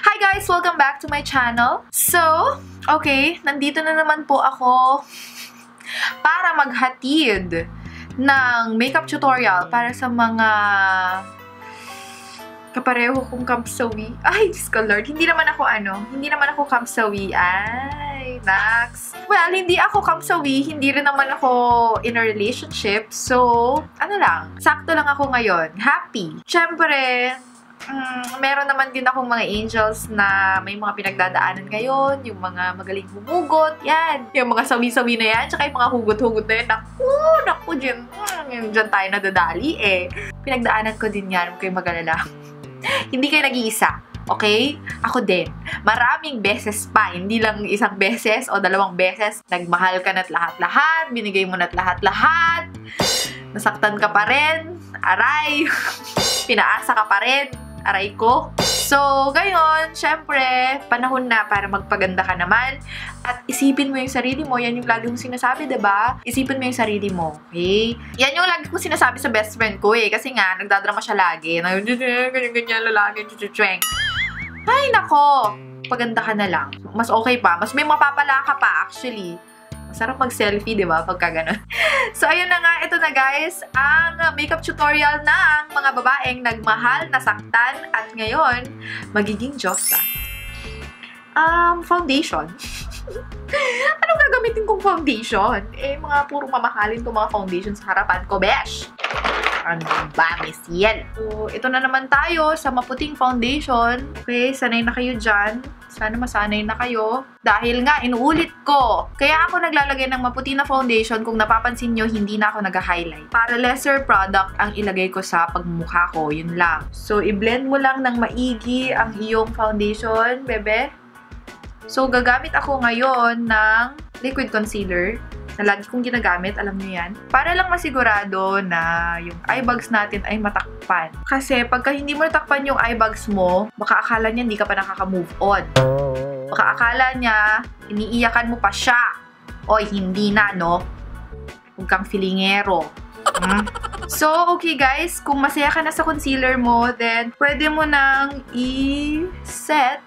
Hi guys! Welcome back to my channel. So, okay, nandito na naman po ako para maghatid ng makeup tutorial para sa mga kapareho kong kampsawi. Ay, Diyos ko Lord, hindi naman ako kampsawi. Ay, Nax. Well, hindi ako kampsawi, hindi rin naman ako in a relationship. So, sakto lang ako ngayon. Happy. Siyempre, meron naman din akong mga angels na may mga pinagdadaanan ngayon, yung mga magaling humugot, yan. Yung mga sawi-sawi na yan, tsaka yung mga hugot-hugot na yan. Naku, dyan tayo nadadali eh. Pinagdaanan ko din yan, huwag kayong mag-alala. Hindi kayo nag-iisa, okay? Ako din. Maraming beses pa, hindi lang isang beses o dalawang beses. Nagmahal ka na't lahat-lahat, binigay mo na't lahat-lahat. Nasaktan ka pa rin, aray. Pinaasa ka pa rin, aray ko. So, ngayon, syempre, panahon na para magpaganda ka naman. At isipin mo yung sarili mo. Yan yung lagi kong sinasabi, diba? Isipin mo yung sarili mo, okay? Yan yung lagi kong sinasabi sa best friend ko eh. Kasi nga, nagdadrama siya lagi. Ganyan-ganyan lalaki. Ay, nako. Paganda ka na lang. Mas okay pa. Mas may mapapala ka pa, actually. Masarap mag-selfie, di ba? Pagka ganun. So, ayun na nga. Ito na, guys. Ang makeup tutorial ng mga babaeng nagmahal, nasaktan, at ngayon, magiging Diyosa. Foundation. Anong gagamitin kong foundation? Eh, mga puro mamahalin itong mga foundation sa harapan ko, besh! Ano ba, Miss Yel? So, ito na naman tayo sa maputing foundation. Okay, sanay na kayo dyan. Sana masanay na kayo. Dahil nga, inuulit ko. Kaya ako naglalagay ng maputi na foundation. Kung napapansin nyo, hindi na ako nag-highlight. Para lesser product ang ilagay ko sa pagmumukha ko. Yun lang. So, i-blend mo lang ng maigi ang iyong foundation, bebe. So, gagamit ako ngayon ng liquid concealer na lagi kong ginagamit, alam nyo yan. Para lang masigurado na yung eye bags natin ay matakpan. Kasi pagka hindi mo natakpan yung eye bags mo, baka akala niya hindi ka pa nakaka-move on. Baka akala niya, iniiyakan mo pa siya. Oy, hindi na, no? Huwag kang filingero. So, okay guys, kung masaya ka na sa concealer mo, then pwede mo nang i-set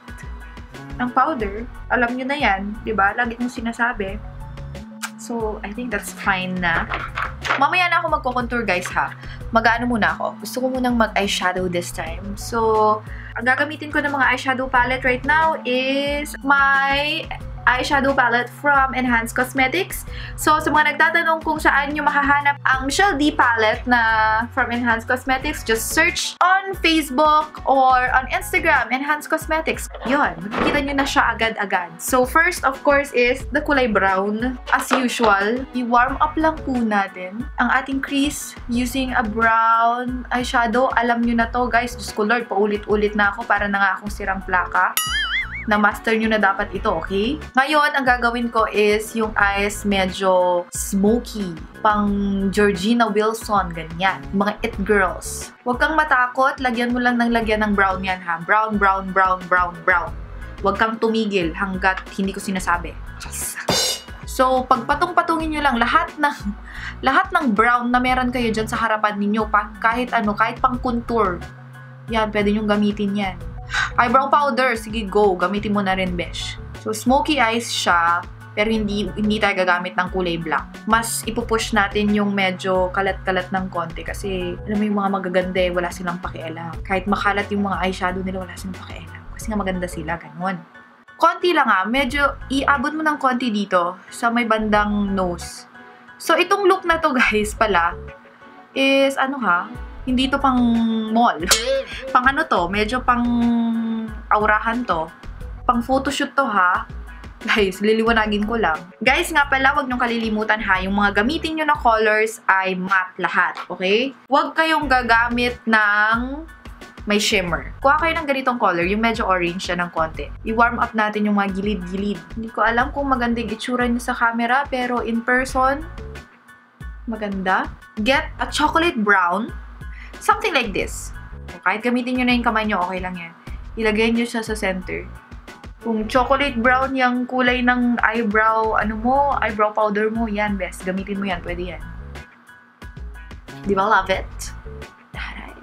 ng powder. Alam nyo na yan, diba? Lagi kong sinasabi. So, I think that's fine na. Mamaya na ako magko-contour, guys, ha? Mag-ano muna ako. Gusto ko munang mag-eyeshadow this time. So, ang gagamitin ko ng mga eyeshadow palette right now is my eyeshadow palette from Enhanced Cosmetics. So, sa mga nagtatanong kung saan nyo makahanap ang Michelle D palette na from Enhanced Cosmetics, just search on Facebook or on Instagram, Enhanced Cosmetics. Yun, makikita nyo na siya agad-agad. So, first, of course, is the kulay brown. As usual, i-warm up lang po natin ang ating crease using a brown eyeshadow. Alam nyo na to, guys. Diyos ko Lord, paulit-ulit na ako para na nga akong sirang plaka. Na-master nyo na dapat ito, okay? Ngayon, ang gagawin ko is yung eyes medyo smoky. Pang Georgina Wilson, ganyan. Mga it girls. Huwag kang matakot. Lagyan mo lang ng lagyan ng brown yan, ha? Brown, brown, brown, brown, brown. Huwag kang tumigil hanggat hindi ko sinasabi. Yes. So, pagpatong-patungin nyo lang lahat ng brown na meron kayo dyan sa harapan ninyo, kahit pang contour. Yan, pwede nyong gamitin yan. Eyebrow powder, sige go, gamitin mo na rin, besh. So, smoky eyes siya, pero hindi tayo gagamit ng kulay black. Mas ipupush natin yung medyo kalat-kalat ng konti kasi, alam mo yung mga magaganda eh, wala silang pakialam. Kahit makalat yung mga eyeshadow nila, wala silang pakialam. Kasi nga maganda sila, ganun. Konti lang medyo iabot mo ng konti dito sa may bandang nose. So, itong look na to, guys, pala, is hindi to pang mall. Pang medyo pang aurahan to. Pang photoshoot to, ha? Guys, liliwanagin ko lang. Guys, nga pala, huwag niyong kalilimutan, ha? Yung mga gamitin niyo na colors ay matte lahat, okay? Huwag kayong gagamit ng may shimmer. Kuha kayo ng ganitong color, yung medyo orange siya ng konti. I-warm up natin yung mga gilid-gilid. Hindi ko alam kung maganda yung itsura niya sa camera, pero in person, maganda. Get a chocolate brown. Something like this. Kahit gamitin nyo na yung kamay nyo, okay lang yan. Ilagay nyo siya sa center. Kung chocolate brown yung kulay ng eyebrow, eyebrow powder mo, yan, best. Gamitin mo yan, pwede yan. Di ba, love it?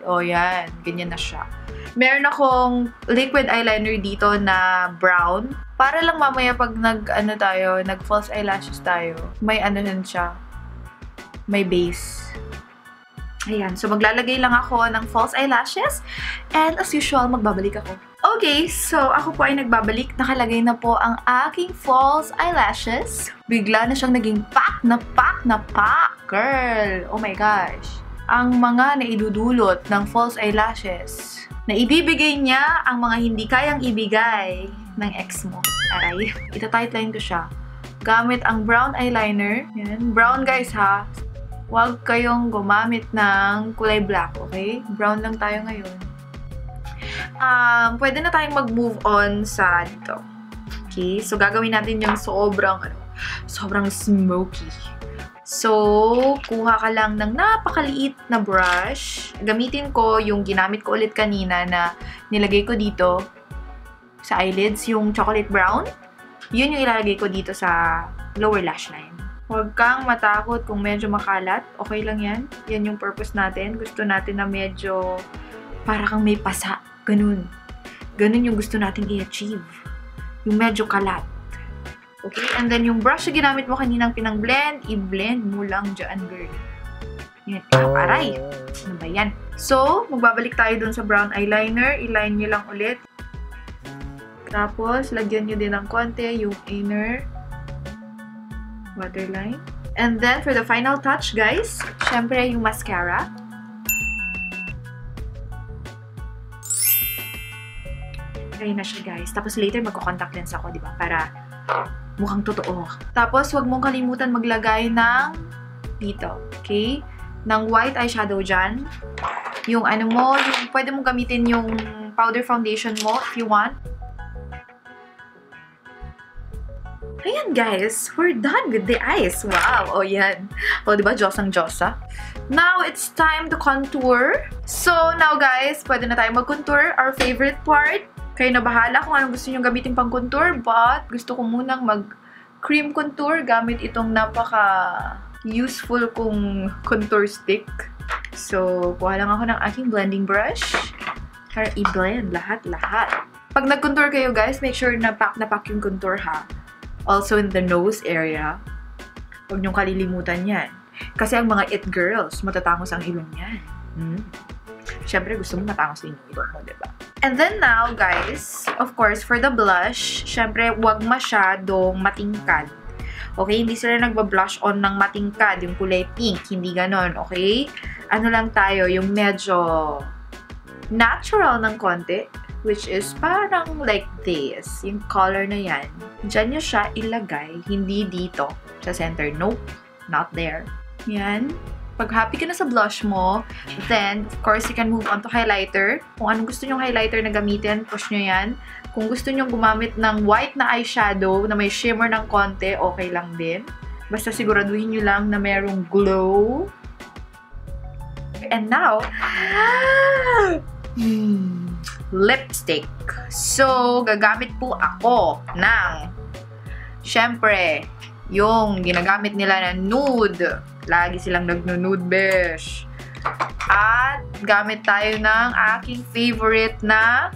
O, yan. Ganyan na siya. Meron akong liquid eyeliner dito na brown. Para lang mamaya pag nag-false eyelashes tayo, may ano nun siya. May base. Ayan. So, maglalagay lang ako ng false eyelashes. And as usual, magbabalik ako. Okay, so ako po ay nagbabalik. Nakalagay na po ang aking false eyelashes. Bigla na siyang naging pack na pack na pack. Girl, oh my gosh. Ang mga naidudulot ng false eyelashes, na ibibigay niya ang mga hindi kayang ibigay ng ex mo. Aray, ita-tightline ko siya. Gamit ang brown eyeliner. Yan. Brown guys ha. Huwag kayong gumamit ng kulay black, okay? Brown lang tayo ngayon. Pwede na tayong mag-move on sa dito. Okay? So, gagawin natin yung sobrang smoky. So, kuha ka lang ng napakaliit na brush. Gamitin ko yung ginamit ko ulit kanina na nilagay ko dito sa eyelids, yung chocolate brown. Yun yung ilalagay ko dito sa lower lash line. Huwag kang matakot kung medyo makalat. Okay lang yan. Yan yung purpose natin. Gusto natin na medyo para kang may pasa. Ganun. Ganun yung gusto natin i-achieve. Yung medyo kalat. Okay? And then, yung brush na ginamit mo kaninang pinang-blend, i-blend mo lang dyan, girl. Yan. Aray! Ano ba yan? So, magbabalik tayo dun sa brown eyeliner. I-line nyo lang ulit. Tapos, lagyan nyo din ng konti yung inner waterline. And then, for the final touch, guys, syempre yung mascara. Try na siya, guys. Tapos, later, magko-contact lens ako, di ba? Para mukhang totoo. Tapos, huwag mong kalimutan maglagay ng dito, okay? Ng white eyeshadow dyan. Yung ano mo, yung pwede mong gamitin yung powder foundation mo if you want. Ayan, guys. We're done with the eyes. Wow. O, yan. O, diba? Diyosang Diyosa. Now, it's time to contour. So, now, guys, pwede na tayo mag-contour. Our favorite part. Kayo na bahala kung anong gusto nyo gamitin pang contour. But, gusto ko munang mag-cream contour gamit itong napaka-useful kong contour stick. So, kuha lang ako ng aking blending brush para i-blend lahat-lahat. Pag nag-contour kayo, guys, make sure na pack yung contour, ha? Also in the nose area. Huwag niyong kalilimutan yan. Kasi ang mga it girls, matatangos ang ilong yan. Siyempre, gusto mo matangos din yung ilong mo, diba? And then now, guys, of course, for the blush, siyempre, huwag masyadong matingkad. Okay? Hindi sila nagba-blush on ng matingkad, yung kulay pink. Hindi ganon, okay? Ano lang tayo, yung medyo natural ng konti. Which is parang like this. Yung color na yan. Diyan nyo siya ilagay. Hindi dito. Sa center. Nope. Not there. Yan. Pag happy ka na sa blush mo, then, of course, you can move on to highlighter. Kung anong gusto nyong highlighter na gamitin, push nyo yan. Kung gusto nyong gumamit ng white na eyeshadow na may shimmer ng konti, okay lang din. Basta siguraduhin nyo lang na merong glow. And now, lipstick. So, gagamit po ako ng, syempre, yung ginagamit nila na nude. Lagi silang nagno-nude, besh. At, gamit tayo ng aking favorite na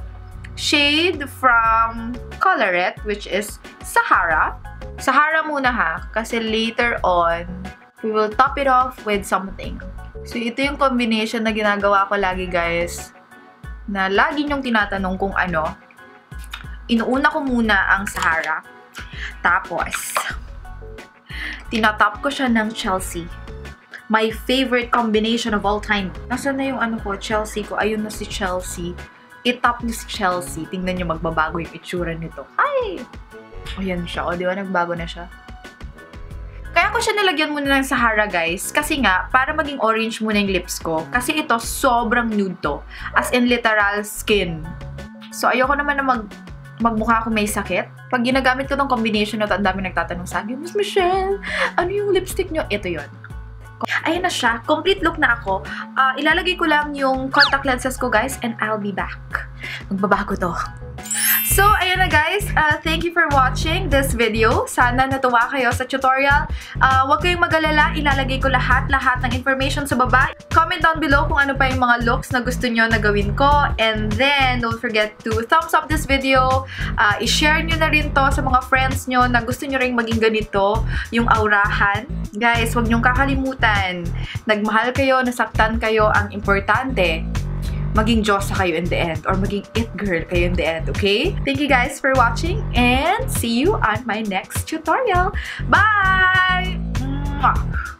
shade from Colorette, which is Sahara. Sahara muna ha, kasi later on, we will top it off with something. So, ito yung combination na ginagawa ko lagi, guys. Na lagi niyong tinatanong kung ano. Inuuna ko muna ang Sahara. Tapos, tinatop ko siya ng Chelsea. My favorite combination of all time. Nasaan na yung ano ko, Chelsea ko? Ayun na si Chelsea. I-top ni si Chelsea. Tingnan niyo, magbabago yung itsura nito. Ay! Ayan siya. O, di ba? Nagbago na siya. Kaya ko siya nilagyan muna ng Sahara, guys. Kasi nga, para maging orange muna yung lips ko. Kasi ito, sobrang nude to. As in, literal skin. So, ayoko naman na magmukha ako may sakit. Pag ginagamit ko tong combination na to, ang dami nagtatanong sa akin, Miss Michelle, ano yung lipstick nyo? Ito yon. Ayan na siya. Complete look na ako. Ilalagay ko lang yung contact lenses ko, guys, and I'll be back. Magbabago to. So, So, ayan na guys. Thank you for watching this video. Sana natuwa kayo sa tutorial. Huwag kayong mag-alala. Ilalagay ko lahat ng information sa baba. Comment down below kung ano pa yung mga looks na gusto nyo na gawin ko. And then, don't forget to thumbs up this video. I-share nyo na rin to sa mga friends nyo na gusto nyo rin maging ganito, yung aurahan. Guys, huwag nyong kakalimutan. Nagmahal kayo, nasaktan kayo, ang importante, maging Diyosa kayo in the end or maging it girl kayo in the end, okay? Thank you guys for watching and see you on my next tutorial. Bye! Mwah!